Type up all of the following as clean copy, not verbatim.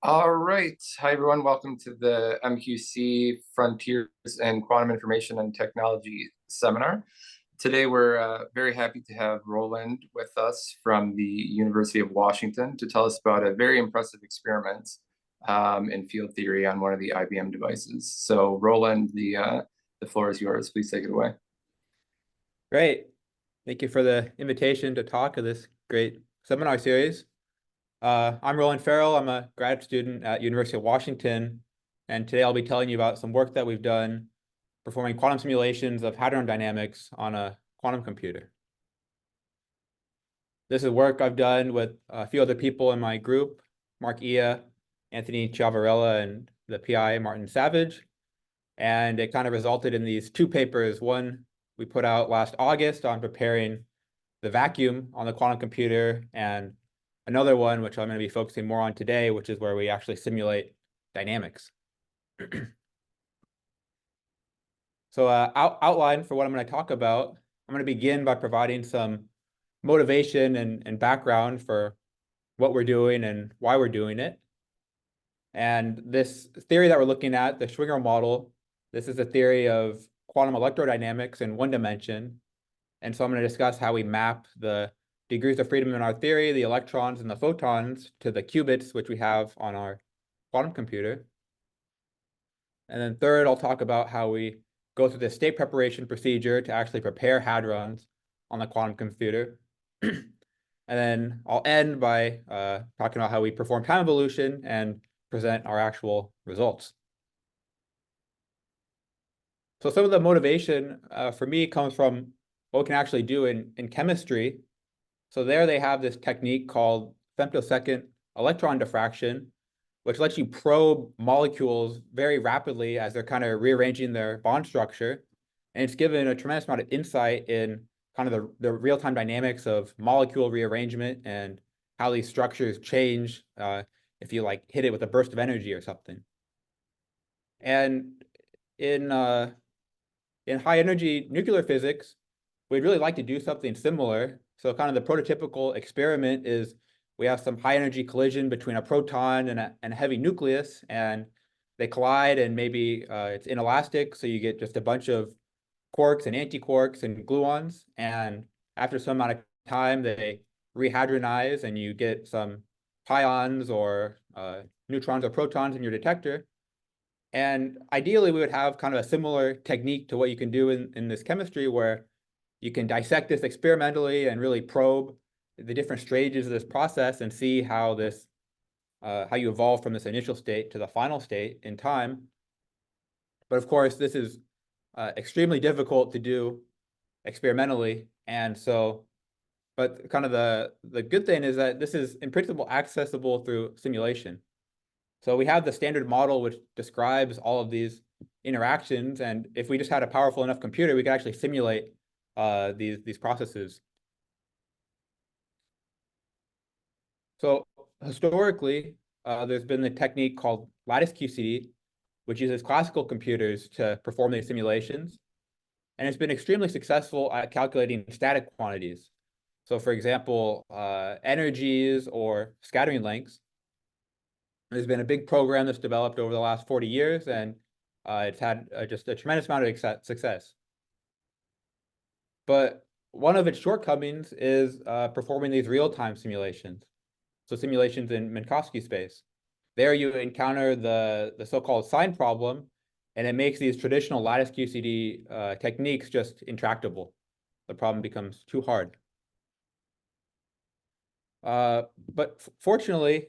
All right. Hi, everyone. Welcome to the MQC Frontiers in Quantum Information and Technology seminar. Today, we're very happy to have Roland with us from the University of Washington to tell us about a very impressive experiment in field theory on one of the IBM devices. So, Roland, the floor is yours. Please take it away. Great. Thank you for the invitation to talk of this great seminar series. I'm Roland Farrell. I'm a grad student at University of Washington, and today I'll be telling you about some work that we've done performing quantum simulations of hadron dynamics on a quantum computer. This is work I've done with a few other people in my group, Mark Ia, Anthony Chiavarella, and the PI, Martin Savage. And it kind of resulted in these two papers. One we put out last August on preparing the vacuum on the quantum computer, and another one, which I'm going to be focusing more on today, which is where we actually simulate dynamics. So outline for what I'm going to talk about, I'm going to begin by providing some motivation and background for what we're doing and why we're doing it. And this theory that we're looking at, the Schwinger model, this is a theory of quantum electrodynamics in one dimension. And so I'm going to discuss how we map the degrees of freedom in our theory, the electrons and the photons, to the qubits, which we have on our quantum computer. And then third, I'll talk about how we go through the state preparation procedure to actually prepare hadrons on the quantum computer. And then I'll end by talking about how we perform time evolution and present our actual results. So some of the motivation for me comes from what we can actually do in chemistry. So there they have this technique called femtosecond electron diffraction, which lets you probe molecules very rapidly as they're kind of rearranging their bond structure. And it's given a tremendous amount of insight in kind of the real-time dynamics of molecule rearrangement and how these structures change if you like hit it with a burst of energy or something. And in high energy nuclear physics, we'd really like to do something similar. So kind of the prototypical experiment is we have some high energy collision between a proton and a heavy nucleus, and they collide, and maybe it's inelastic, so you get just a bunch of quarks and antiquarks and gluons. And after some amount of time, they rehadronize, and you get some pions or neutrons or protons in your detector. And ideally, we would have kind of a similar technique to what you can do in this chemistry, where you can dissect this experimentally and really probe the different stages of this process and see how how you evolve from this initial state to the final state in time. But of course, this is extremely difficult to do experimentally. And so, but kind of the good thing is that this is in principle accessible through simulation. So we have the standard model which describes all of these interactions, and if we just had a powerful enough computer, we could actually simulate these processes. So historically, there's been the technique called lattice QCD, which uses classical computers to perform these simulations, and it's been extremely successful at calculating static quantities. So for example, energies or scattering lengths. There's been a big program that's developed over the last 40 years, and it's had just a tremendous amount of success. But one of its shortcomings is performing these real-time simulations. So simulations in Minkowski space. There you encounter the so-called sign problem, and it makes these traditional lattice QCD techniques just intractable. The problem becomes too hard. But fortunately,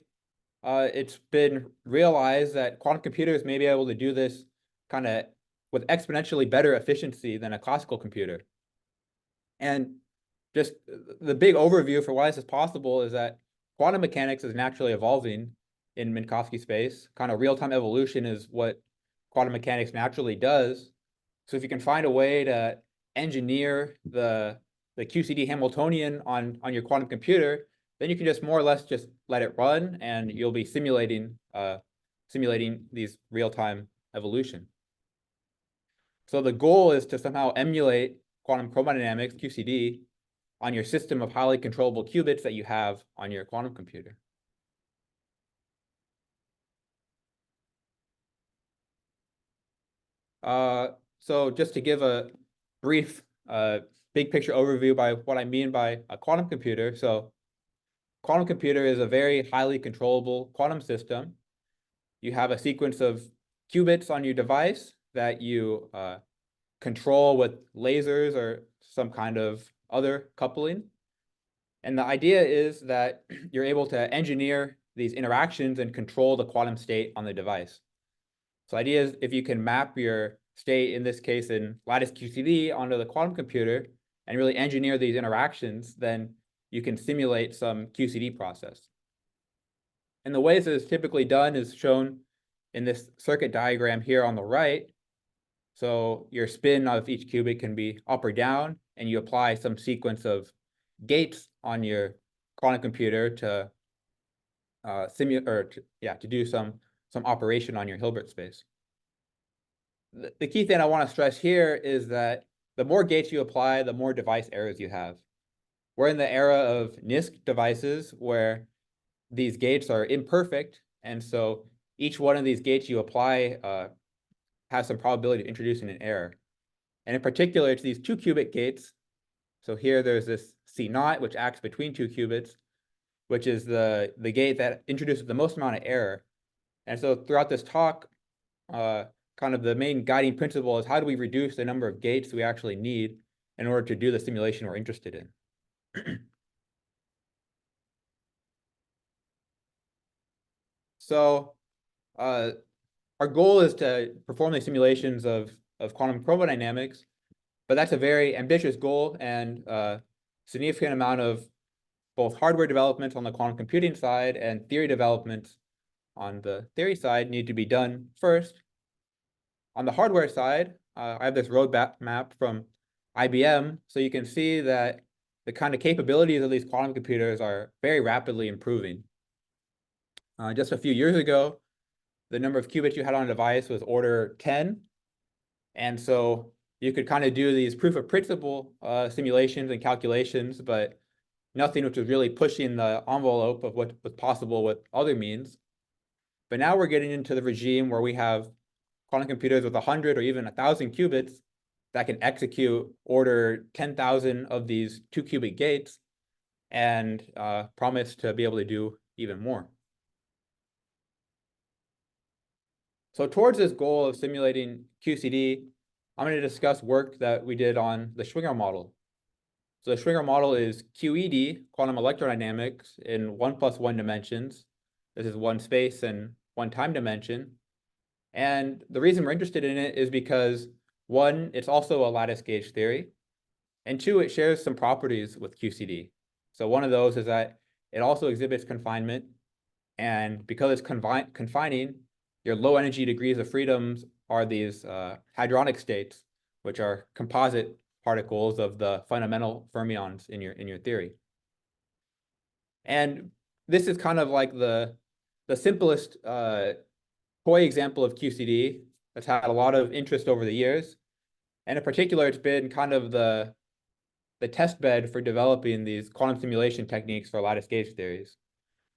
it's been realized that quantum computers may be able to do this kind of with exponentially better efficiency than a classical computer. And just the big overview for why this is possible is that quantum mechanics is naturally evolving in Minkowski space. Kind of real-time evolution is what quantum mechanics naturally does. So if you can find a way to engineer the QCD Hamiltonian on your quantum computer, then you can just more or less just let it run, and you'll be simulating these real-time evolution. So the goal is to somehow emulate quantum chromodynamics, QCD, on your system of highly controllable qubits that you have on your quantum computer. So just to give a brief big picture overview by what I mean by a quantum computer. So quantum computer is a very highly controllable quantum system. You have a sequence of qubits on your device that you control with lasers or some kind of other coupling. And the idea is that you're able to engineer these interactions and control the quantum state on the device. So the idea is if you can map your state, in this case in lattice QCD, onto the quantum computer and really engineer these interactions, then you can simulate some QCD process. And the ways that it's typically done is shown in this circuit diagram here on the right. So your spin of each qubit can be up or down, and you apply some sequence of gates on your quantum computer to simulate or to do some operation on your Hilbert space. The key thing I want to stress here is that the more gates you apply, the more device errors you have. We're in the era of NISQ devices where these gates are imperfect, and so each one of these gates you apply has some probability of introducing an error. And in particular, it's these 2-qubit gates. So here there's this C0, which acts between 2 qubits, which is the gate that introduces the most amount of error. And so throughout this talk, kind of the main guiding principle is how do we reduce the number of gates we actually need in order to do the simulation we're interested in. So our goal is to perform these simulations of quantum chromodynamics, but that's a very ambitious goal, and significant amount of both hardware development on the quantum computing side and theory development on the theory side need to be done first. On the hardware side, I have this roadmap from IBM, so you can see that the kind of capabilities of these quantum computers are very rapidly improving. Just a few years ago, the number of qubits you had on a device was order 10, and so you could kind of do these proof of principle simulations and calculations, but nothing which was really pushing the envelope of what was possible with other means. But now we're getting into the regime where we have quantum computers with 100 or even 1,000 qubits that can execute order 10,000 of these 2-qubit gates and promise to be able to do even more. So towards this goal of simulating QCD, I'm going to discuss work that we did on the Schwinger model. So the Schwinger model is QED, quantum electrodynamics, in 1 + 1 dimensions. This is one space and one time dimension. And the reason we're interested in it is because, one, it's also a lattice gauge theory, and two, it shares some properties with QCD. So one of those is that it also exhibits confinement, and because it's confining, your low energy degrees of freedoms are these hadronic states, which are composite particles of the fundamental fermions in your theory. And this is kind of like the simplest toy example of QCD that's had a lot of interest over the years. And in particular, it's been kind of the test bed for developing these quantum simulation techniques for lattice gauge theories.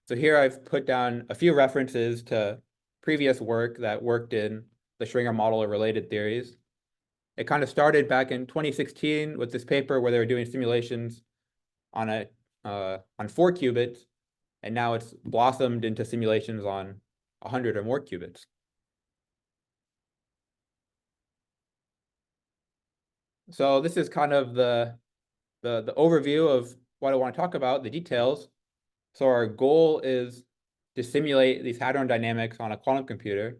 So here I've put down a few references to previous work that worked in the Schwinger model or related theories. It kind of started back in 2016 with this paper where they were doing simulations on 4 qubits, and now it's blossomed into simulations on 100 or more qubits. So this is kind of the overview of what I want to talk about, the details. So our goal is to simulate these hadron dynamics on a quantum computer.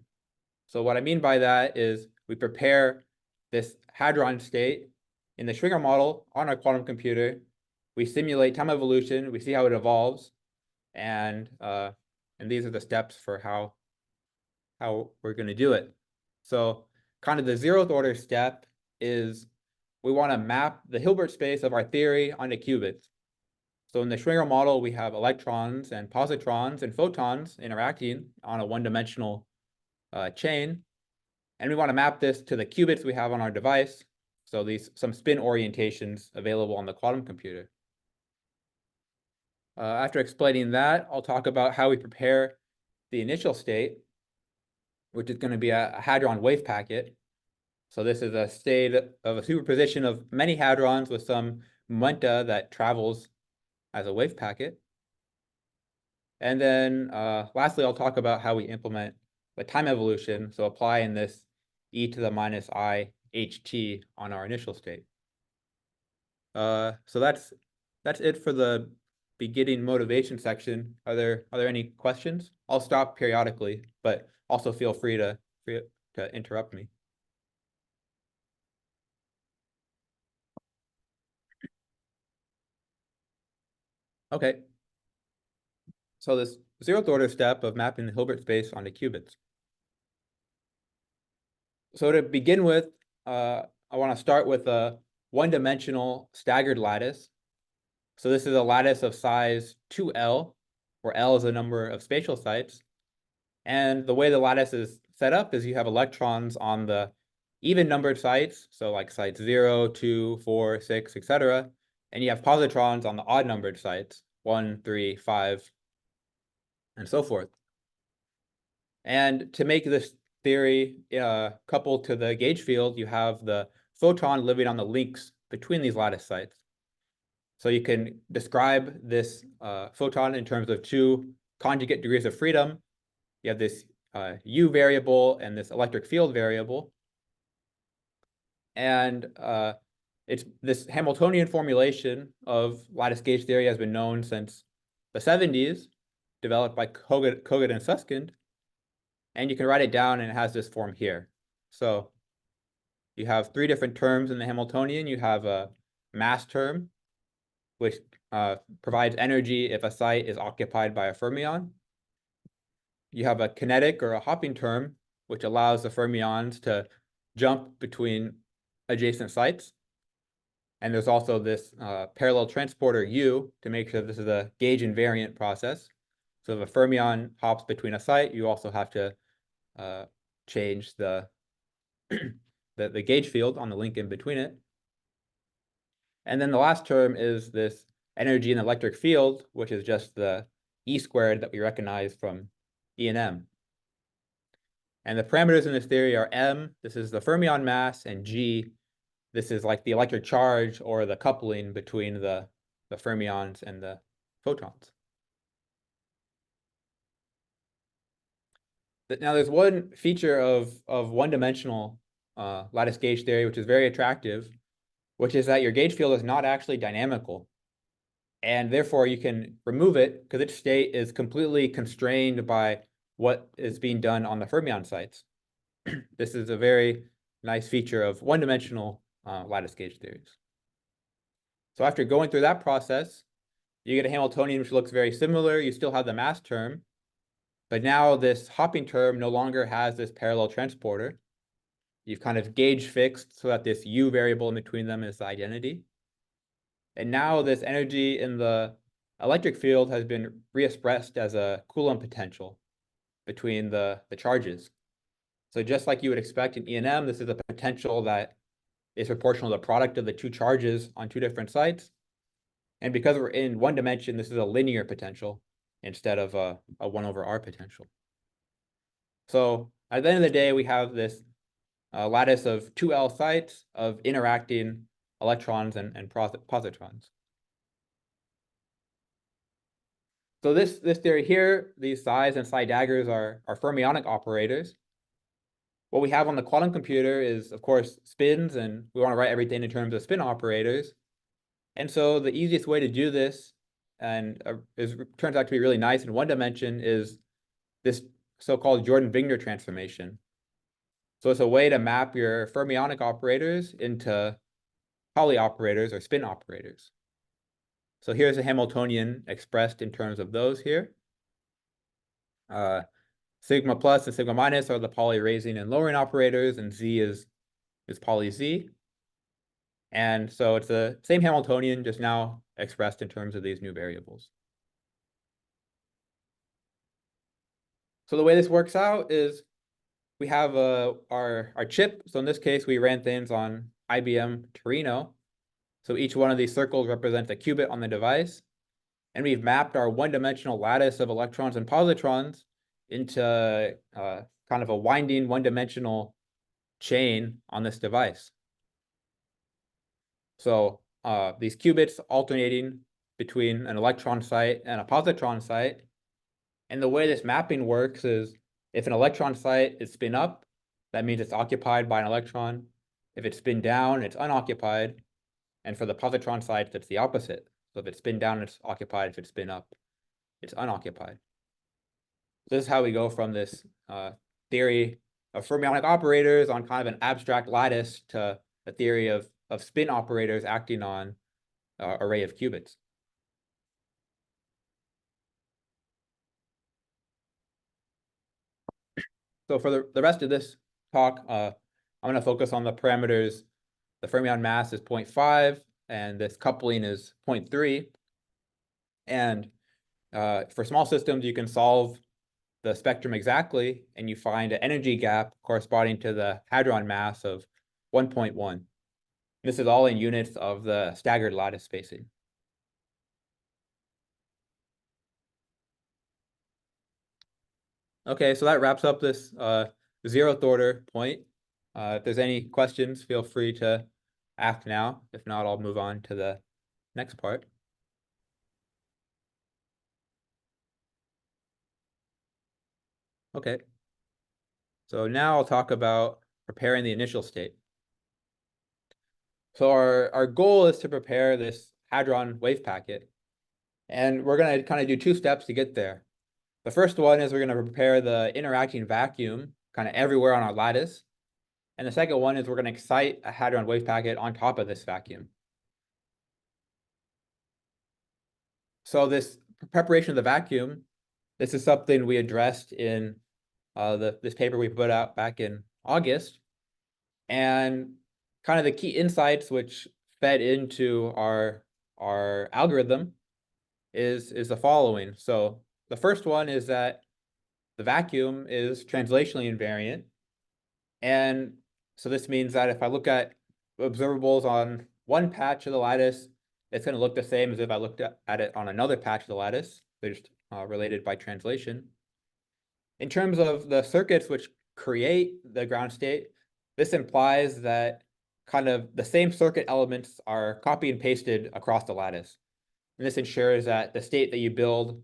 So what I mean by that is we prepare this hadron state in the Schwinger model on our quantum computer. We simulate time evolution, we see how it evolves, and these are the steps for how we're going to do it. So kind of the 0th order step is we want to map the Hilbert space of our theory onto qubits. So in the Schwinger model, we have electrons and positrons and photons interacting on a one-dimensional chain. And we want to map this to the qubits we have on our device. So some spin orientations available on the quantum computer. After explaining that, I'll talk about how we prepare the initial state, which is going to be a hadron wave packet. So this is a state of a superposition of many hadrons with some momenta that travels as a wave packet. And then lastly, I'll talk about how we implement the time evolution, so applying this e to the minus I ht on our initial state. So that's it for the beginning motivation section. Are there any questions? I'll stop periodically, but also feel free to interrupt me. Okay. So this zeroth order step of mapping the Hilbert space onto qubits. So to begin with, I want to start with a one-dimensional staggered lattice. So this is a lattice of size 2L, where L is the number of spatial sites. And the way the lattice is set up is you have electrons on the even numbered sites, so like sites 0, 2, 4, 6, etc. And you have positrons on the odd numbered sites, 1, 3, 5, and so forth. And to make this theory coupled to the gauge field, you have the photon living on the links between these lattice sites. So you can describe this photon in terms of two conjugate degrees of freedom. You have this U variable and this electric field variable. And it's this Hamiltonian formulation of lattice gauge theory has been known since the 70s, developed by Kogut and Susskind. And you can write it down, and it has this form here. So you have three different terms in the Hamiltonian. You have a mass term, which provides energy if a site is occupied by a fermion. You have a kinetic or a hopping term, which allows the fermions to jump between adjacent sites. And there's also this parallel transporter U to make sure this is a gauge invariant process. So if a fermion hops between a site, you also have to change the the gauge field on the link in between it. And then the last term is this energy in the electric field, which is just the E squared that we recognize from E and M. And the parameters in this theory are M, this is the fermion mass, and G, this is like the electric charge or the coupling between the fermions and the photons. Now, there's one feature of one-dimensional lattice gauge theory, which is very attractive, which is that your gauge field is not actually dynamical. And therefore, you can remove it because its state is completely constrained by what is being done on the fermion sites. This is a very nice feature of one-dimensional lattice gauge theories. So after going through that process, you get a Hamiltonian which looks very similar. You still have the mass term, but now this hopping term no longer has this parallel transporter. You've kind of gauge fixed so that this U variable in between them is the identity. And now this energy in the electric field has been re-expressed as a Coulomb potential between the charges. So just like you would expect in E&M, this is a potential that is proportional to the product of the two charges on two different sites. And because we're in one dimension, this is a linear potential instead of a 1 over r potential. So at the end of the day, we have this lattice of 2L sites of interacting electrons and positrons. So this theory here, these psis and psi daggers are fermionic operators. What we have on the quantum computer is, of course, spins, and we want to write everything in terms of spin operators. And so the easiest way to do this, and turns out to be really nice in one dimension, is this so-called Jordan-Wigner transformation. So it's a way to map your fermionic operators into Pauli operators or spin operators. So here's a Hamiltonian expressed in terms of those here. Sigma plus and sigma minus are the Pauli raising and lowering operators, and Z is Pauli Z. And so it's the same Hamiltonian, just now expressed in terms of these new variables. So the way this works out is we have our chip. So in this case, we ran things on IBM Torino. So each one of these circles represents a qubit on the device. And we've mapped our one-dimensional lattice of electrons and positrons into kind of a winding one-dimensional chain on this device. So these qubits alternating between an electron site and a positron site. And the way this mapping works is if an electron site is spin up, that means it's occupied by an electron. If it's spin down, it's unoccupied. And for the positron sites, it's the opposite. So if it's spin down, it's occupied. If it's spin up, it's unoccupied. So this is how we go from this theory of fermionic operators on kind of an abstract lattice to a theory of spin operators acting on an array of qubits. So for the rest of this talk, I'm going to focus on the parameters. The fermion mass is 0.5, and this coupling is 0.3. And for small systems, you can solve the spectrum exactly, and you find an energy gap corresponding to the hadron mass of 1.1. This is all in units of the staggered lattice spacing. Okay, so that wraps up this 0th order point. If there's any questions, feel free to ask now. If not, I'll move on to the next part. Okay, so now I'll talk about preparing the initial state. So our goal is to prepare this hadron wave packet, and we're going to kind of do 2 steps to get there. The first one is we're going to prepare the interacting vacuum kind of everywhere on our lattice. And the second one is we're going to excite a hadron wave packet on top of this vacuum. So this preparation of the vacuum, this is something we addressed in this paper we put out back in August. And kind of the key insights which fed into our algorithm is the following. So the first one is that the vacuum is translationally invariant. And so this means that if I look at observables on one patch of the lattice, it's going to look the same as if I looked at it on another patch of the lattice. They're just related by translation. In terms of the circuits which create the ground state, this implies that kind of the same circuit elements are copied and pasted across the lattice. And this ensures that the state that you build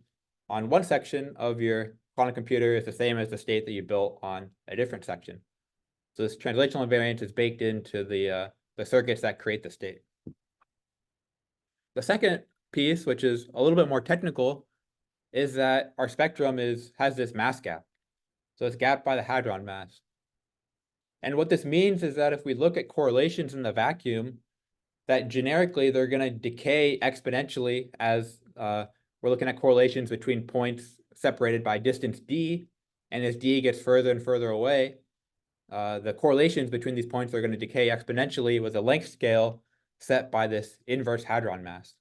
on one section of your quantum computer is the same as the state that you built on a different section. So this translational invariance is baked into the circuits that create the state. The second piece, which is a little bit more technical, is that our spectrum has this mass gap. So it's gapped by the hadron mass. And what this means is that if we look at correlations in the vacuum, that generically they're going to decay exponentially as we're looking at correlations between points separated by distance d, and as d gets further and further away, the correlations between these points are going to decay exponentially with a length scale set by this inverse hadron mass.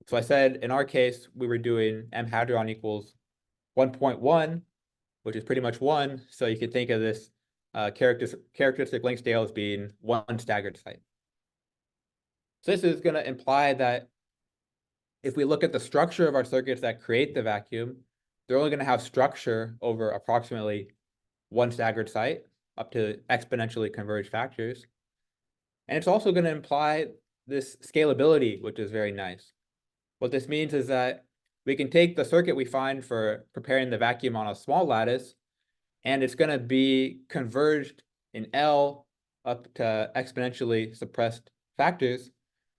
So I said in our case, we were doing m hadron equals 1.1, which is pretty much 1. So you could think of this characteristic length scale as being 1 staggered site. So this is going to imply that if we look at the structure of our circuits that create the vacuum, they're only going to have structure over approximately 1 staggered site up to exponentially converged factors. And it's also going to imply this scalability, which is very nice. What this means is that we can take the circuit we find for preparing the vacuum on a small lattice, and it's going to be converged in L up to exponentially suppressed factors.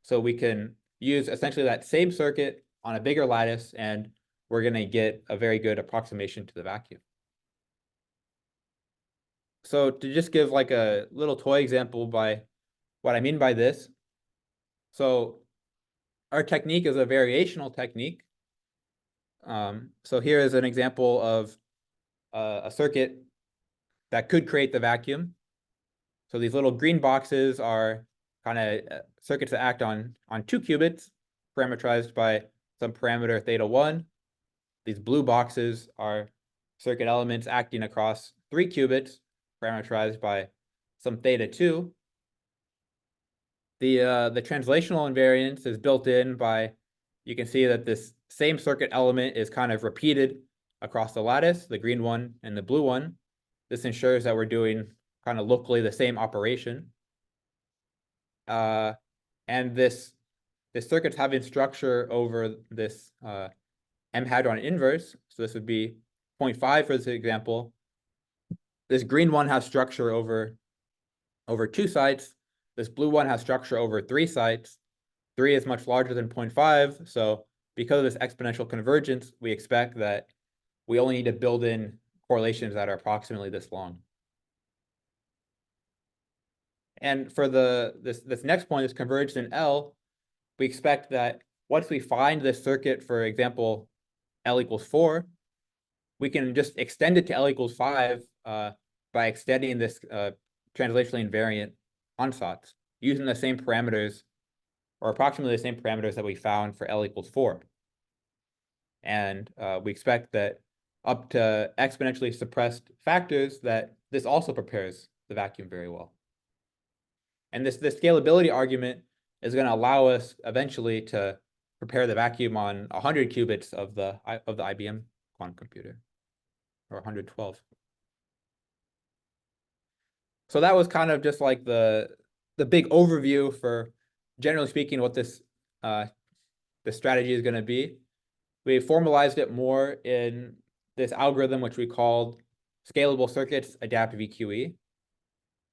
So we can use essentially that same circuit on a bigger lattice, and we're going to get a very good approximation to the vacuum. So to just give like a little toy example by what I mean by this. So our technique is a variational technique. So here is an example of a circuit that could create the vacuum. So these little green boxes are kind of circuits that act on 2 qubits, parameterized by some parameter theta1. These blue boxes are circuit elements acting across 3 qubits, parameterized by some theta2. The translational invariance is built in by, you can see that this same circuit element is kind of repeated across the lattice, the green one and the blue one. This ensures that we're doing kind of locally the same operation. And this circuit's having structure over this M hadron inverse. So this would be 0.5 for this example. This green one has structure over 2 sites. This blue one has structure over 3 sites. 3 is much larger than 0.5. So because of this exponential convergence, we expect that we only need to build in correlations that are approximately this long. And for this next point, this convergence in L, we expect that once we find this circuit, for example, L equals 4, we can just extend it to L equals 5 by extending this translationally invariant ansatz using the same parameters, or approximately the same parameters that we found for L equals 4. And we expect that up to exponentially suppressed factors that this also prepares the vacuum very well. And this scalability argument is going to allow us eventually to prepare the vacuum on 100 qubits of the IBM quantum computer, or 112. So that was kind of just like the big overview for, generally speaking, what this strategy is going to be. We formalized it more in this algorithm, which we called scalable circuits adapt VQE.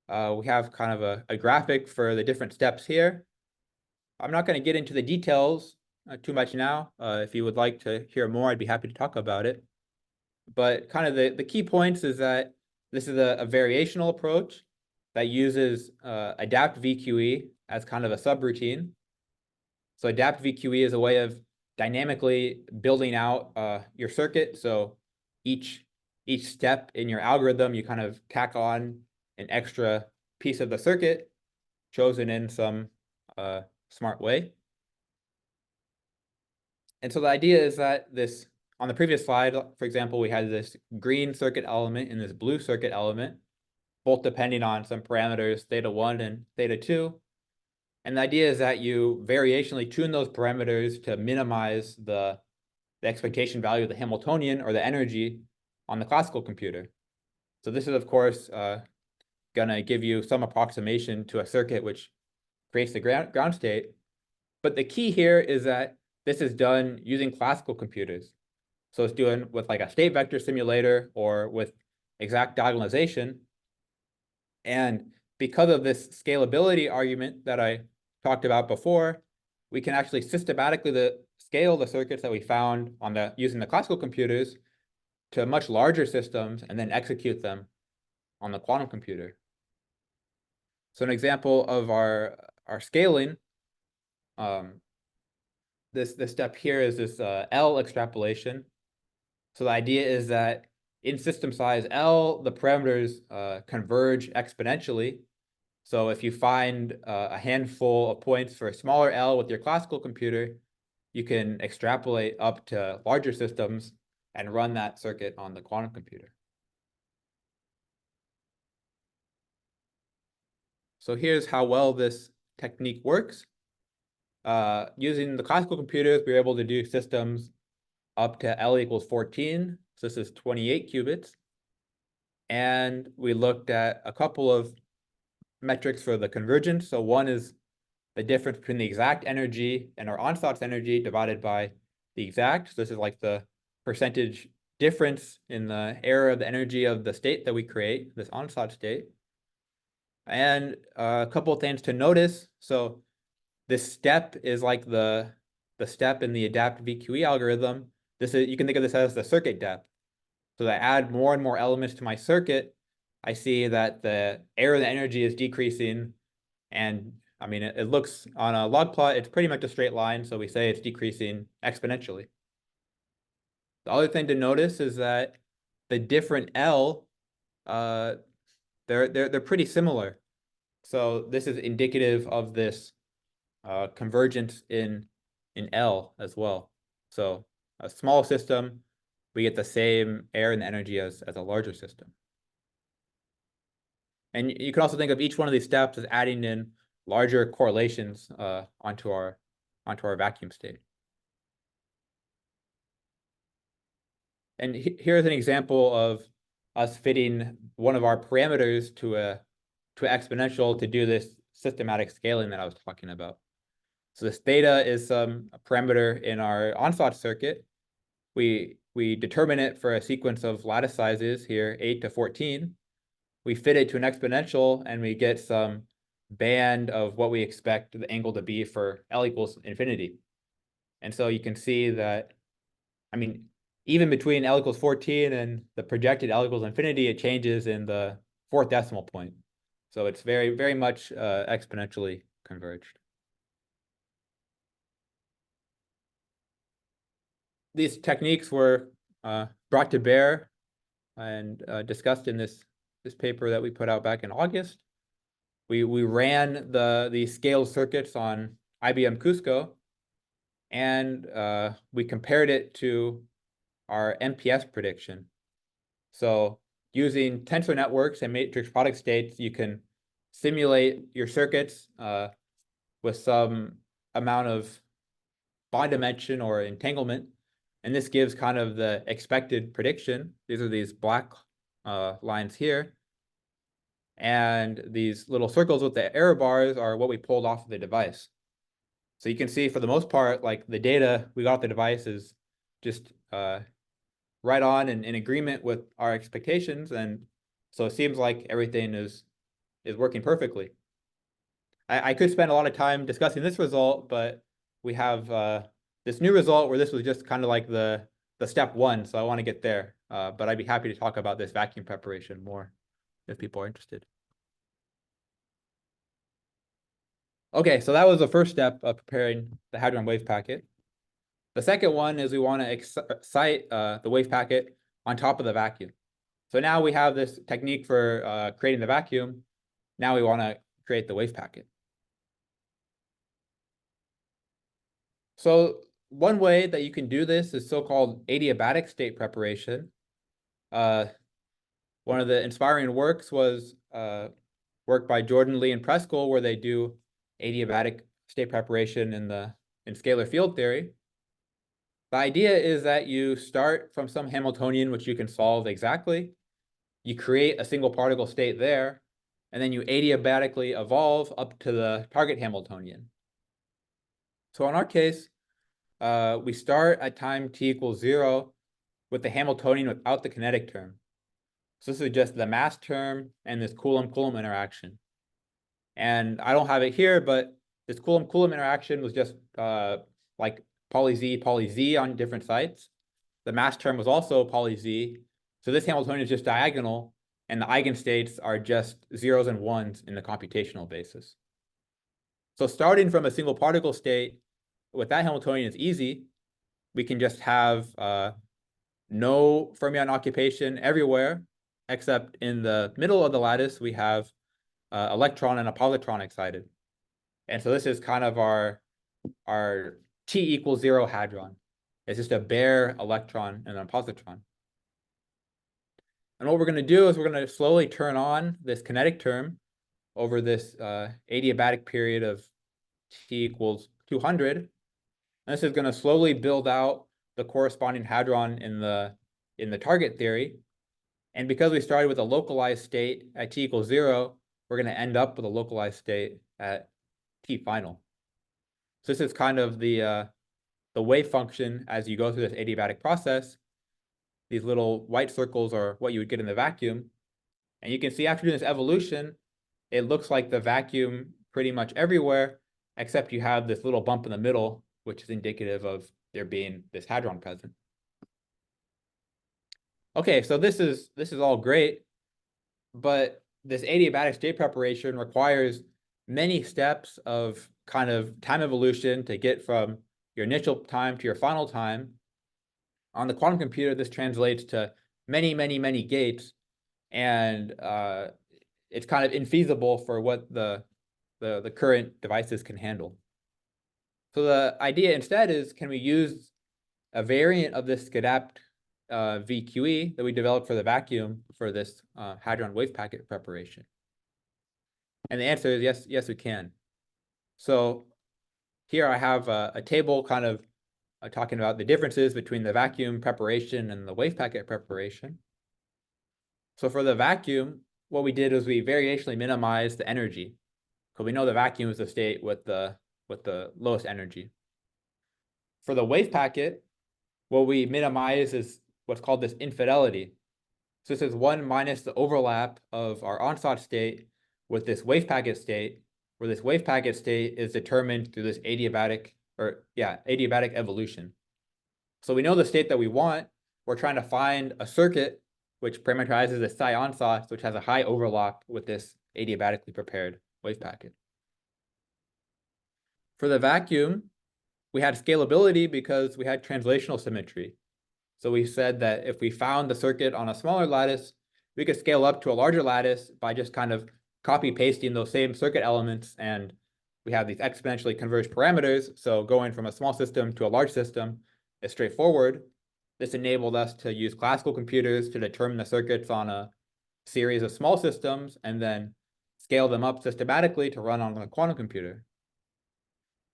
We have kind of a graphic for the different steps here. I'm not going to get into the details too much now. If you would like to hear more, I'd be happy to talk about it. But kind of the key points is that this is a variational approach that uses adapt VQE as kind of a subroutine. So adapt VQE is a way of dynamically building out your circuit. So each step in your algorithm, you kind of tack on an extra piece of the circuit chosen in some smart way. And so the idea is that this, on the previous slide, for example, we had this green circuit element and this blue circuit element, both depending on some parameters, theta 1 and theta 2. And the idea is that you variationally tune those parameters to minimize the expectation value of the Hamiltonian, or the energy, on the classical computer. So this is, of course, going to give you some approximation to a circuit which creates the ground state. But the key here is that this is done using classical computers. So it's doing with like a state vector simulator or with exact diagonalization. And because of this scalability argument that I talked about before, we can actually systematically scale the circuits that we found on using the classical computers to much larger systems and then execute them on the quantum computer. So an example of our scaling, this step here is this L extrapolation. So the idea is that in system size L, the parameters converge exponentially. So if you find a handful of points for a smaller L with your classical computer, you can extrapolate up to larger systems and run that circuit on the quantum computer. So here's how well this technique works. Using the classical computers, we were able to do systems up to L equals 14. So this is 28 qubits. And we looked at a couple of metrics for the convergence. So one is the difference between the exact energy and our ansatz energy divided by the exact. So this is like the percentage difference in the error of the energy of the state that we create, this ansatz state. And a couple of things to notice. So this step is like the step in the adapt VQE algorithm. This is, you can think of this as the circuit depth. So I add more and more elements to my circuit, I see that the error of the energy is decreasing. And I mean, it looks on a log plot, it's pretty much a straight line. So we say it's decreasing exponentially. The other thing to notice is that the different L, they're pretty similar. So this is indicative of this convergence in L as well. So a small system, we get the same error and energy as a larger system. And you can also think of each one of these steps as adding in larger correlations onto our vacuum state. And here's an example of us fitting one of our parameters to an exponential to do this systematic scaling that I was talking about. So this theta is some parameter in our onslaught circuit. We determine it for a sequence of lattice sizes here, 8 to 14. We fit it to an exponential, and we get some band of what we expect the angle to be for L equals infinity. And so you can see that, I mean, even between L equals 14 and the projected L equals infinity, it changes in the 4th decimal point. So it's very, very much exponentially converged. These techniques were brought to bear and discussed in this paper that we put out back in August. We ran the scaled circuits on IBM Cusco, and we compared it to our MPS prediction. So using tensor networks and matrix product states, you can simulate your circuits with some amount of bond dimension or entanglement. And this gives kind of the expected prediction. These are these black lines here. And these little circles with the error bars are what we pulled off of the device. So you can see for the most part, like the data we got off the device is just right on and in agreement with our expectations. And so it seems like everything is working perfectly. I could spend a lot of time discussing this result, but we have this new result where this was just kind of like the step one. So I want to get there, but I'd be happy to talk about this vacuum preparation more if people are interested. Okay, so that was the first step of preparing the Hadron wave packet. The second one is we want to excite the wave packet on top of the vacuum. So now we have this technique for creating the vacuum. Now we want to create the wave packet. So one way that you can do this is so-called adiabatic state preparation. One of the inspiring works was work by Jordan, Lee, and Preskel, where they do adiabatic state preparation in scalar field theory. The idea is that you start from some Hamiltonian, which you can solve exactly. You create a single particle state there, and then you adiabatically evolve up to the target Hamiltonian. So in our case, we start at time t equals 0 with the Hamiltonian without the kinetic term. So this is just the mass term and this Coulomb-Coulomb interaction. And I don't have it here, but this Coulomb-Coulomb interaction was just like poly Z on different sites. The mass term was also poly Z. So this Hamiltonian is just diagonal, and the eigenstates are just zeros and ones in the computational basis. So starting from a single particle state with that Hamiltonian is easy. We can just have no fermion occupation everywhere, except in the middle of the lattice, we have electron and a positron excited. And so this is kind of our t equals 0 hadron. It's just a bare electron and a positron. And what we're going to do is we're going to slowly turn on this kinetic term over this adiabatic period of t equals 200. And this is going to slowly build out the corresponding hadron in the target theory. And because we started with a localized state at t equals 0, we're going to end up with a localized state at t final. So this is kind of the wave function as you go through this adiabatic process. These little white circles are what you would get in the vacuum. And you can see after doing this evolution, it looks like the vacuum pretty much everywhere, except you have this little bump in the middle, which is indicative of there being this hadron present. Okay, so this is all great, but this adiabatic state preparation requires many steps of kind of time evolution to get from your initial time to your final time. On the quantum computer, this translates to many, many, many gates, and it's kind of infeasible for what the current devices can handle. So the idea instead is, can we use a variant of this SCADAPT VQE that we developed for the vacuum for this Hadron wave packet preparation? And the answer is yes, we can. So here I have a table kind of talking about the differences between the vacuum preparation and the wave packet preparation. So for the vacuum, what we did was we variationally minimized the energy, because we know the vacuum is the state with the lowest energy. For the wave packet, what we minimize is what's called this infidelity. So this is 1 minus the overlap of our Onset state with this wave packet state, where this wave packet state is determined through this adiabatic evolution. So we know the state that we want. We're trying to find a circuit which parameterizes the psi Onset, which has a high overlap with this adiabatically prepared wave packet. For the vacuum, we had scalability because we had translational symmetry. So we said that if we found the circuit on a smaller lattice, we could scale up to a larger lattice by just kind of copy pasting those same circuit elements, and we have these exponentially converged parameters. So going from a small system to a large system is straightforward. This enabled us to use classical computers to determine the circuits on a series of small systems and then scale them up systematically to run on a quantum computer.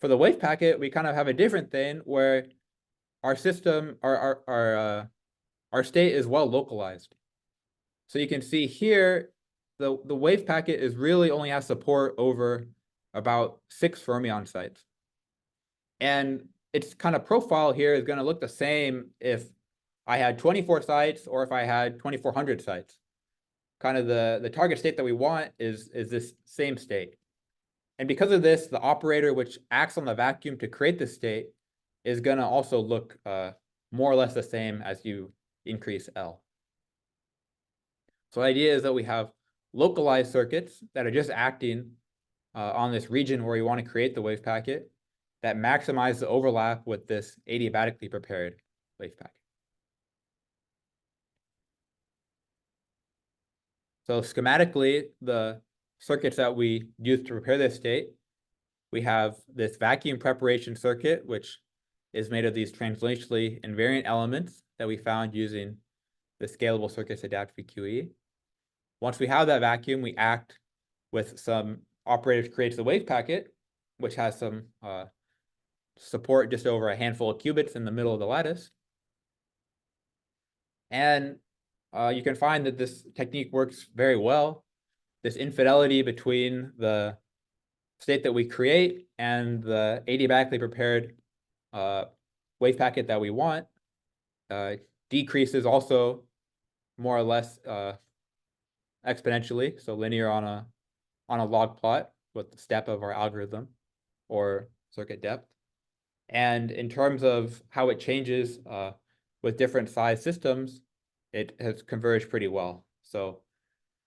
For the wave packet, we kind of have a different thing where our system, our state is well localized. So you can see here, the wave packet is really only has support over about 6 fermion sites. And its kind of profile here is going to look the same if I had 24 sites or if I had 2400 sites. Kind of the target state that we want is this same state. And because of this, the operator which acts on the vacuum to create this state is going to also look more or less the same as you increase L. So the idea is that we have localized circuits that are just acting on this region where we want to create the wave packet that maximize the overlap with this adiabatically prepared wave packet. So schematically, the circuits that we use to prepare this state, we have this vacuum preparation circuit, which is made of these translationally invariant elements that we found using the scalable circuits adapted for QE. Once we have that vacuum, we act with some operators creates the wave packet, which has some support just over a handful of qubits in the middle of the lattice. And you can find that this technique works very well. This infidelity between the state that we create and the adiabatically prepared wave packet that we want decreases also more or less exponentially, so linear on a log plot with the step of our algorithm or circuit depth. And in terms of how it changes with different size systems, it has converged pretty well. So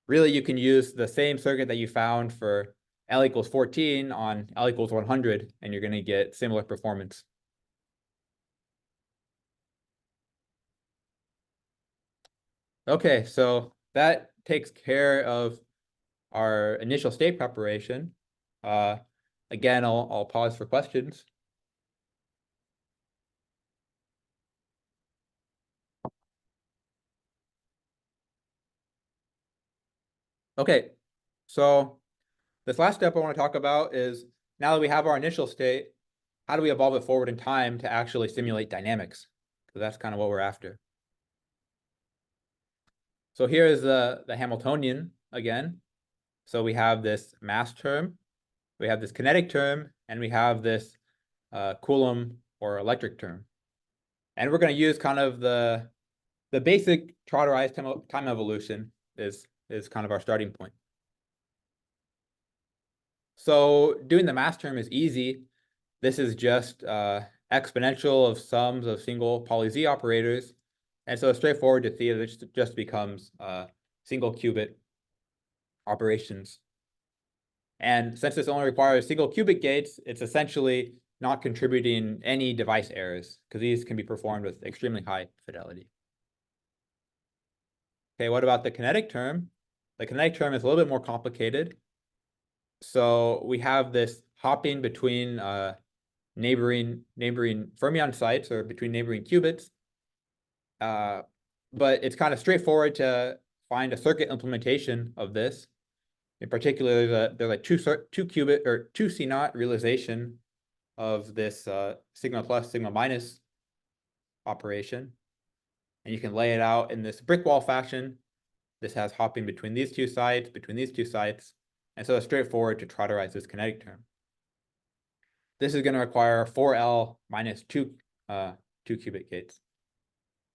really, you can use the same circuit that you found for L equals 14 on L equals 100, and you're going to get similar performance. Okay, so that takes care of our initial state preparation. Again, I'll pause for questions. Okay, so this last step I want to talk about is, now that we have our initial state, how do we evolve it forward in time to actually simulate dynamics? Because that's kind of what we're after. So here is the Hamiltonian again. So we have this mass term, we have this kinetic term, and we have this Coulomb or electric term. And we're going to use kind of the basic trotterized time evolution is kind of our starting point. So doing the mass term is easy. This is just exponential of sums of single poly Z operators. And so it's straightforward to see that it just becomes single qubit operations. And since this only requires single qubit gates, it's essentially not contributing any device errors, because these can be performed with extremely high fidelity. Okay, what about the kinetic term? The kinetic term is a little bit more complicated. So we have this hopping between neighboring fermion sites, or between neighboring qubits. But it's kind of straightforward to find a circuit implementation of this. In particular, there's a two qubit or 2 C0 realization of this sigma plus sigma minus operation. And you can lay it out in this brick wall fashion, This has hopping between these two sites, and so it's straightforward to trotterize this kinetic term. This is going to require 4L minus 2 qubit gates.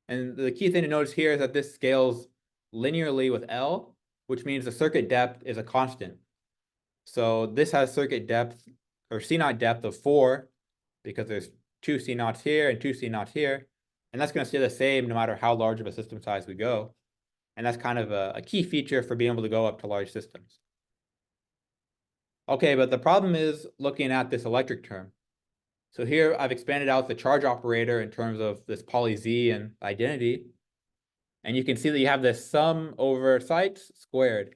And the key thing to notice here is that this scales linearly with L, which means the circuit depth is a constant. So this has circuit depth or C0 depth of 4 because there's 2 C0s here and 2 C0s here. And that's going to stay the same no matter how large of a system size we go. And that's kind of a key feature for being able to go up to large systems. Okay, but the problem is looking at this electric term. So here I've expanded out the charge operator in terms of this poly Z and identity. And you can see that you have this sum over sites squared.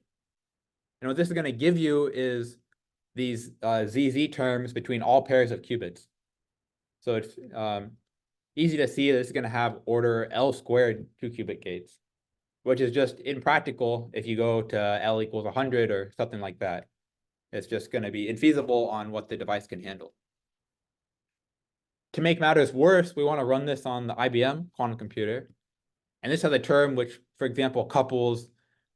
And what this is going to give you is these ZZ terms between all pairs of qubits. So it's easy to see this is going to have order L squared 2-qubit gates, which is just impractical if you go to L equals 100 or something like that. It's just going to be infeasible on what the device can handle. To make matters worse, we want to run this on the IBM quantum computer. And this has a term which, for example, couples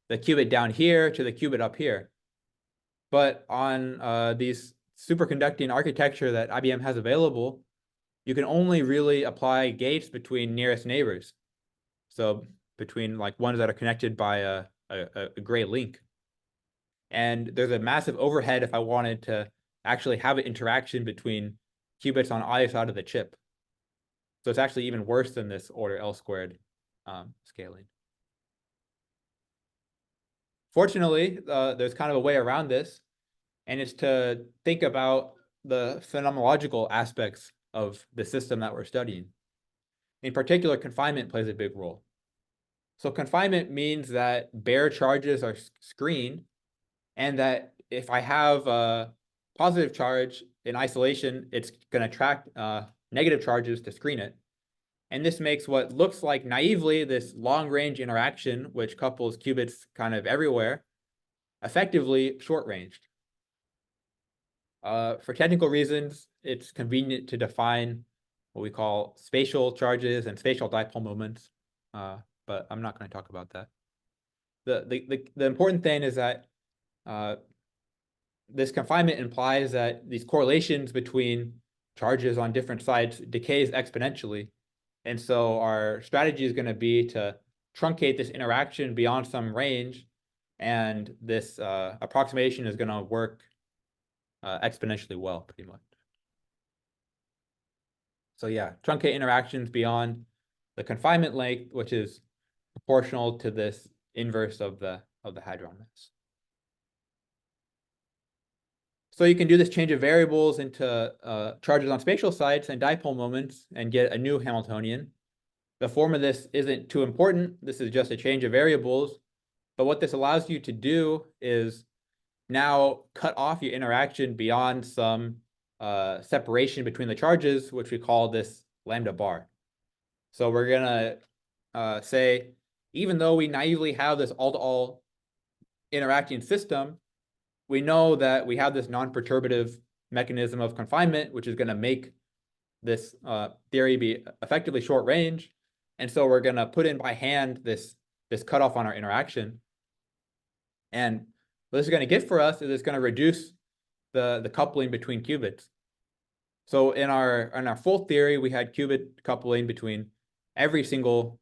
the qubit down here to the qubit up here. But on these superconducting architecture that IBM has available, you can only really apply gates between nearest neighbors. So between like ones that are connected by a gray link. And there's a massive overhead if I wanted to actually have an interaction between qubits on either side of the chip. So it's actually even worse than this order L squared scaling. Fortunately, there's kind of a way around this, and it's to think about the phenomenological aspects of the system that we're studying. In particular, confinement plays a big role. So confinement means that bare charges are screened, and that if I have a positive charge in isolation, it's going to attract negative charges to screen it. And this makes what looks like naively this long-range interaction, which couples qubits kind of everywhere, effectively short-ranged. For technical reasons, it's convenient to define what we call spatial charges and spatial dipole moments, but I'm not going to talk about that. The important thing is that this confinement implies that these correlations between charges on different sites decays exponentially. And so our strategy is going to be to truncate this interaction beyond some range, and this approximation is going to work exponentially well, pretty much. So yeah, truncate interactions beyond the confinement length, which is proportional to this inverse of the hadron mass. So you can do this change of variables into charges on spatial sites and dipole moments and get a new Hamiltonian. The form of this isn't too important. This is just a change of variables. But what this allows you to do is now cut off your interaction beyond some separation between the charges, which we call this lambda bar. So we're going to say, even though we naively have this all-to-all interacting system, we know that we have this non-perturbative mechanism of confinement, which is going to make this theory be effectively short range. And so we're going to put in by hand this cutoff on our interaction. And what this is going to get for us is it's going to reduce the coupling between qubits. So in our full theory, we had qubit coupling between every single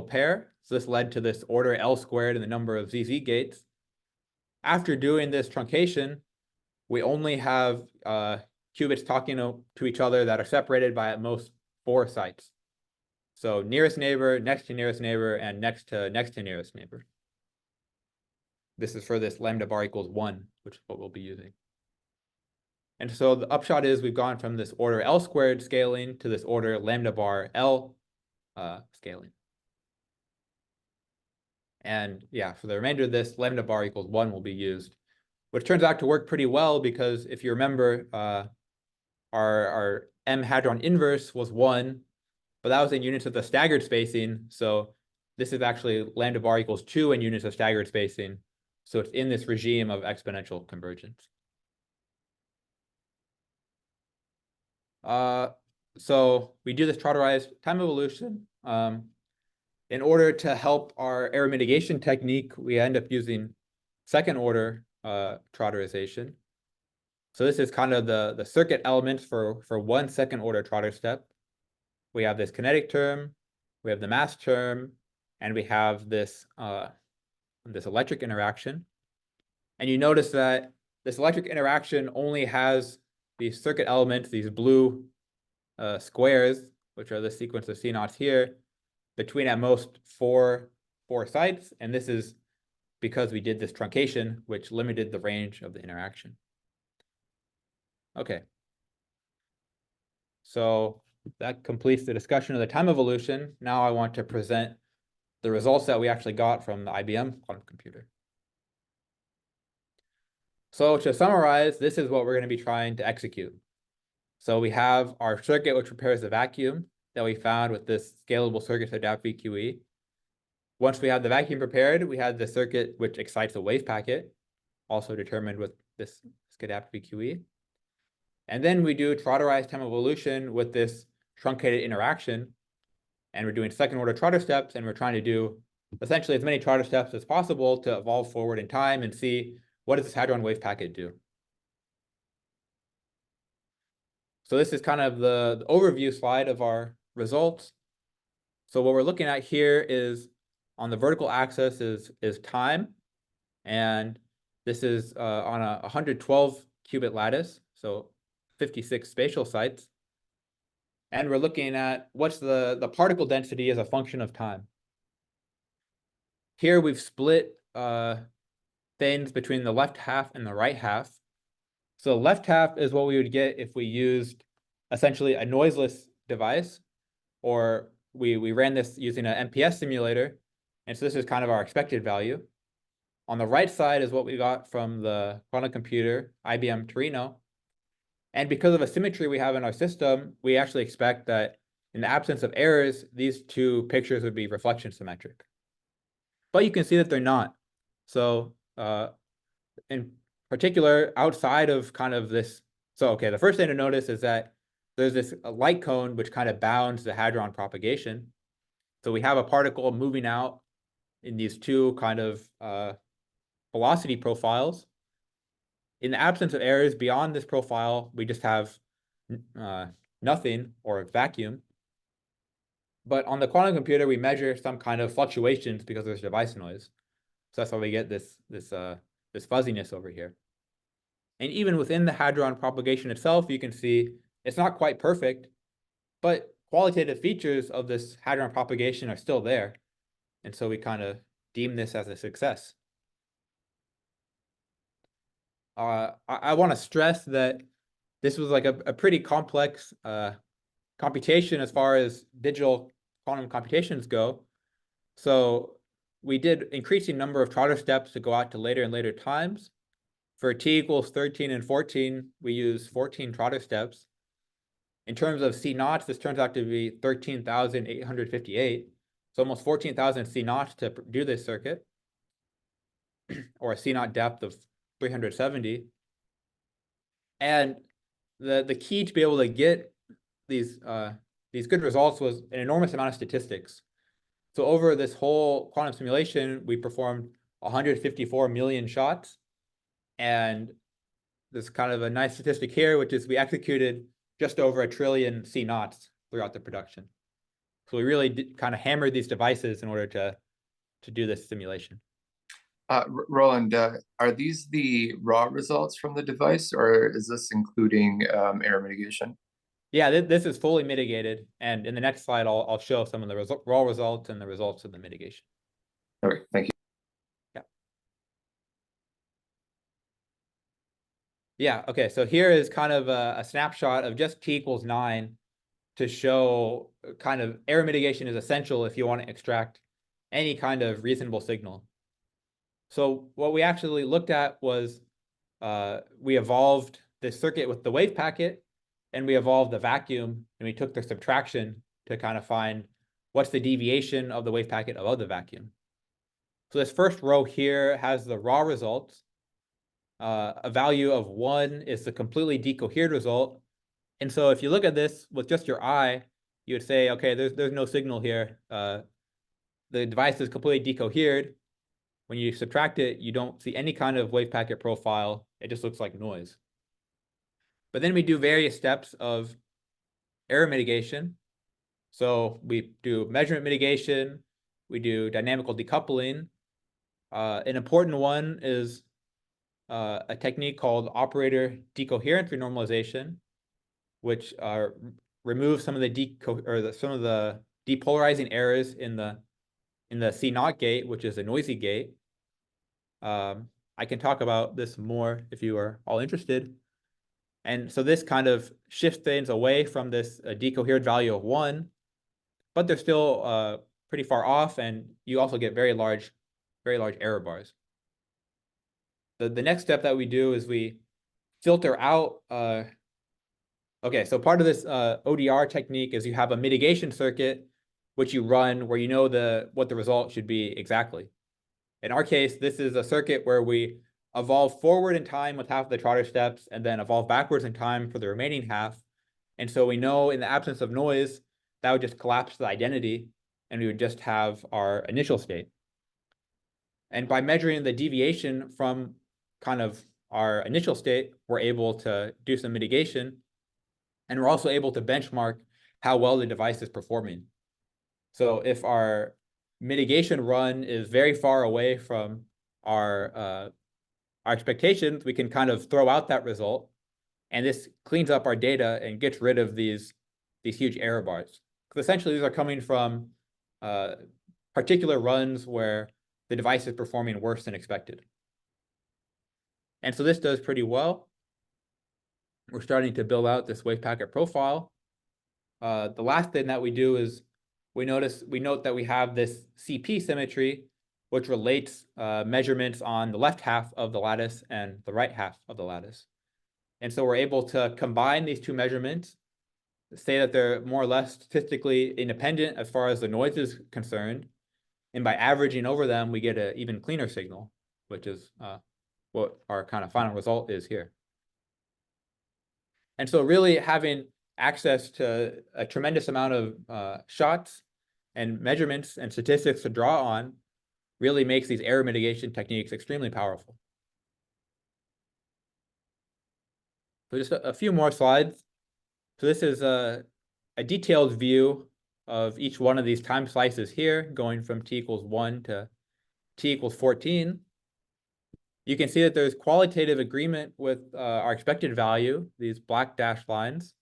pair. So this led to this order L squared and the number of ZZ gates. After doing this truncation, we only have qubits talking to each other that are separated by at most 4 sites. So nearest neighbor, next to nearest neighbor, and next to nearest neighbor. This is for this lambda bar equals 1, which is what we'll be using. And so the upshot is we've gone from this order L squared scaling to this order lambda bar L scaling. And yeah, for the remainder of this, lambda bar equals 1 will be used, which turns out to work pretty well because if you remember, our M hadron inverse was 1, but that was in units of the staggered spacing. So this is actually lambda bar equals 2 in units of staggered spacing. So it's in this regime of exponential convergence. So we do this trotterized time evolution. in order to help our error mitigation technique, we end up using second order trotterization. So this is kind of the circuit elements for one second order trotter step. We have this kinetic term, we have the mass term, and we have this electric interaction. And you notice that this electric interaction only has these circuit elements, these blue squares, which are the sequence of C naughts here, between at most four sites. And this is because we did this truncation, which limited the range of the interaction. Okay. So that completes the discussion of the time evolution. Now I want to present the results that we actually got from the IBM quantum computer. So to summarize, this is what we're going to be trying to execute. So we have our circuit which prepares the vacuum that we found with this scalable circuit to adapt VQE. Once we have the vacuum prepared, we have the circuit which excites a wave packet, also determined with this adapt VQE. And then we do trotterized time evolution with this truncated interaction. And we're doing second order trotter steps, and we're trying to do essentially as many trotter steps as possible to evolve forward in time and see what does this Hadron wave packet do. So this is kind of the overview slide of our results. So what we're looking at here is on the vertical axis is time, and this is on a 112 qubit lattice, so 56 spatial sites. And we're looking at what's the particle density as a function of time. Here we've split things between the left half and the right half. So the left half is what we would get if we used essentially a noiseless device, or we ran this using an MPS simulator. And so this is kind of our expected value. On the right side is what we got from the quantum computer, IBM Torino. And because of a symmetry we have in our system, we actually expect that in the absence of errors, these two pictures would be reflection symmetric. But you can see that they're not. So in particular, outside of kind of this, so okay, the first thing to notice is that there's this light cone which kind of bounds the Hadron propagation. So we have a particle moving out in these two kind of velocity profiles. In the absence of errors beyond this profile, we just have nothing or vacuum. But on the quantum computer, we measure some kind of fluctuations because there's device noise. So that's why we get this fuzziness over here. And even within the Hadron propagation itself, you can see it's not quite perfect, but qualitative features of this Hadron propagation are still there. And so we kind of deem this as a success. I want to stress that this was like a pretty complex computation as far as digital quantum computations go. So we did increasing number of trotter steps to go out to later and later times. For t equals 13 and 14, we use 14 trotter steps. In terms of C naughts, this turns out to be 13,858. So almost 14,000 C naughts to do this circuit, or a C naught depth of 370. And the key to be able to get these good results was an enormous amount of statistics. So over this whole quantum simulation, we performed 154 million shots. And there's kind of a nice statistic here, which is we executed just over 1 trillion C naughts throughout the production. So we really kind of hammered these devices in order to do this simulation. Roland, are these the raw results from the device, or is this including error mitigation? Yeah, this is fully mitigated. And in the next slide, I'll show some of the raw results and the results of the mitigation. Okay, thank you. Yeah, okay, so here is kind of a snapshot of just t equals 9 to show kind of error mitigation is essential if you want to extract any kind of reasonable signal. So what we actually looked at was we evolved this circuit with the wave packet, and we evolved the vacuum, and we took the subtraction to kind of find what's the deviation of the wave packet above the vacuum. So this first row here has the raw results. A value of 1 is the completely decohered result. And so if you look at this with just your eye, you would say, okay, there's no signal here. the device is completely decohered. When you subtract it, you don't see any kind of wave packet profile. It just looks like noise. But then we do various steps of error mitigation. So we do measurement mitigation, we do dynamical decoupling. An important one is a technique called operator decoherence renormalization, which removes some of the depolarizing errors in the C0 gate, which is a noisy gate. I can talk about this more if you are all interested. And so this kind of shifts things away from this decohered value of 1, but they're still pretty far off, and you also get very large error bars. The next step that we do is we filter out. Okay, so part of this ODR technique is you have a mitigation circuit which you run where you know what the result should be exactly. In our case, this is a circuit where we evolve forward in time with half of the Trotter steps and then evolve backwards in time for the remaining half. And so we know in the absence of noise, that would just collapse the identity and we would just have our initial state. And by measuring the deviation from kind of our initial state, we're able to do some mitigation. And we're also able to benchmark how well the device is performing. So if our mitigation run is very far away from our expectations, we can kind of throw out that result. And this cleans up our data and gets rid of these huge error bars. Because essentially these are coming from particular runs where the device is performing worse than expected. And so this does pretty well. We're starting to build out this wave packet profile. The last thing that we do is we note that we have this CP symmetry, which relates measurements on the left half of the lattice and the right half of the lattice. And so we're able to combine these two measurements, say that they're more or less statistically independent as far as the noise is concerned. And by averaging over them, we get an even cleaner signal, which is what our kind of final result is here. And so really having access to a tremendous amount of shots and measurements and statistics to draw on really makes these error mitigation techniques extremely powerful. So just a few more slides. So this is a detailed view of each one of these time slices here, going from t equals 1 to t equals 14. You can see that there's qualitative agreement with our expected value, these black dashed lines.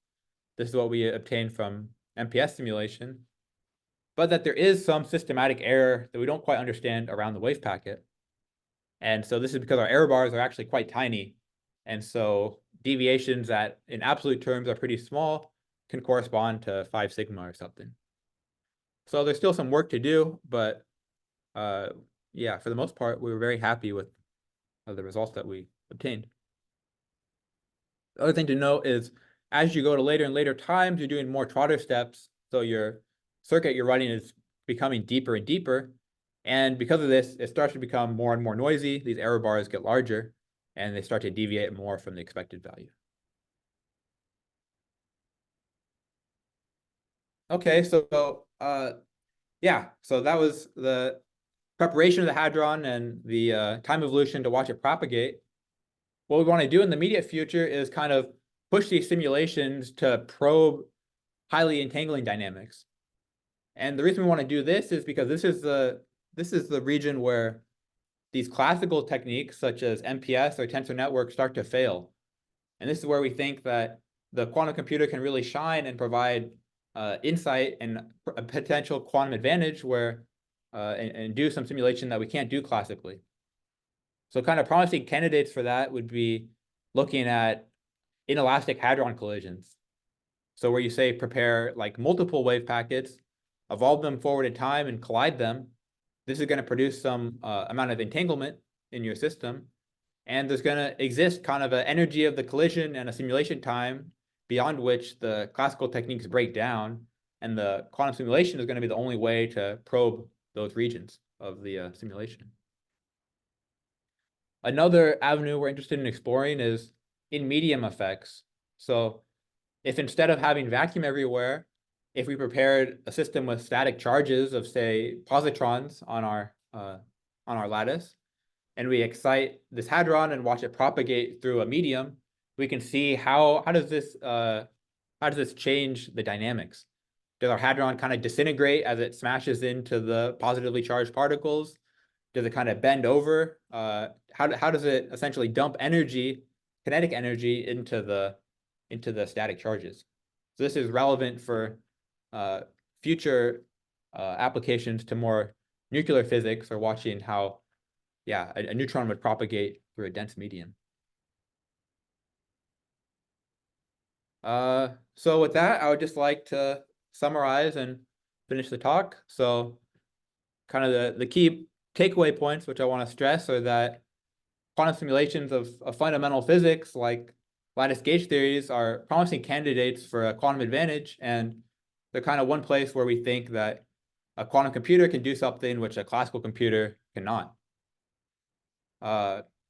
This is what we obtained from MPS simulation. But that there is some systematic error that we don't quite understand around the wave packet. And so this is because our error bars are actually quite tiny. And so deviations that in absolute terms are pretty small can correspond to 5 sigma or something. So there's still some work to do, but yeah, for the most part, we were very happy with the results that we obtained. The other thing to note is as you go to later and later times, you're doing more Trotter steps. So your circuit you're running is becoming deeper and deeper. And because of this, it starts to become more and more noisy. These error bars get larger and they start to deviate more from the expected value. Okay, so yeah, so that was the preparation of the Hadron and the time evolution to watch it propagate. What we want to do in the immediate future is kind of push these simulations to probe highly entangling dynamics. And the reason we want to do this is because this is the region where these classical techniques such as MPS or tensor networks start to fail. And this is where we think that the quantum computer can really shine and provide insight and a potential quantum advantage where and do some simulation that we can't do classically. So kind of promising candidates for that would be looking at inelastic hadron collisions. So where you say prepare like multiple wave packets, evolve them forward in time and collide them. This is going to produce some amount of entanglement in your system. And there's going to exist kind of an energy of the collision and a simulation time beyond which the classical techniques break down. And the quantum simulation is going to be the only way to probe those regions of the simulation. Another avenue we're interested in exploring is in medium effects. So if instead of having vacuum everywhere, if we prepared a system with static charges of, say, positrons on our lattice, and we excite this hadron and watch it propagate through a medium, we can see how does this change the dynamics? Does our hadron kind of disintegrate as it smashes into the positively charged particles? Does it kind of bend over? How does it essentially dump energy, kinetic energy, into the static charges? So this is relevant for future applications to more nuclear physics, or watching how, yeah, a neutron would propagate through a dense medium. So with that, I would just like to summarize and finish the talk. So kind of the key takeaway points, which I want to stress, are that quantum simulations of fundamental physics, like lattice gauge theories, are promising candidates for a quantum advantage, and they're kind of one place where we think that a quantum computer can do something which a classical computer cannot.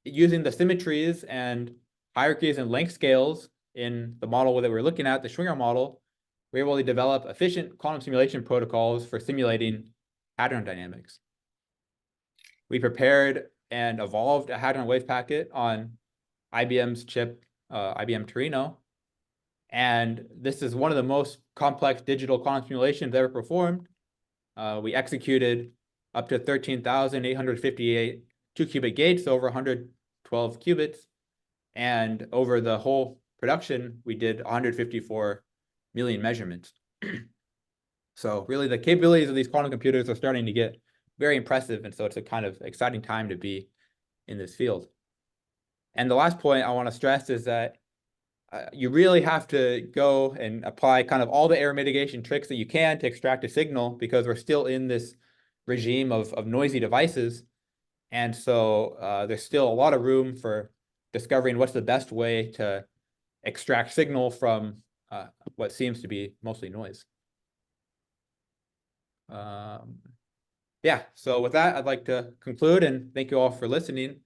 Using the symmetries and hierarchies and length scales in the model that we're looking at, the Schwinger model, we're able to develop efficient quantum simulation protocols for simulating hadron dynamics. We prepared and evolved a hadron wave packet on IBM's chip, IBM Torino. And this is one of the most complex digital quantum simulations ever performed. We executed up to 13,858 2-qubit gates over 112 qubits. And over the whole production, we did 154 million measurements. So really, the capabilities of these quantum computers are starting to get very impressive. And so it's a kind of exciting time to be in this field. And the last point I want to stress is that you really have to go and apply kind of all the error mitigation tricks that you can to extract a signal, because we're still in this regime of noisy devices. And so there's still a lot of room for discovering what's the best way to extract signal from what seems to be mostly noise. Yeah, so with that, I'd like to conclude and thank you all for listening.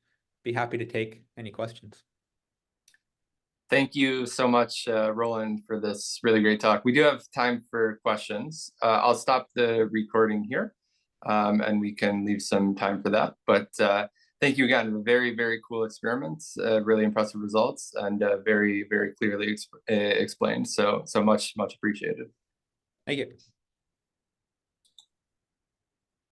Be happy to take any questions. Thank you so much, Roland, for this really great talk. We do have time for questions. I'll stop the recording here, and we can leave some time for that. But thank you again. Very, very cool experiments, really impressive results, and very, very clearly explained. So much appreciated. Thank you.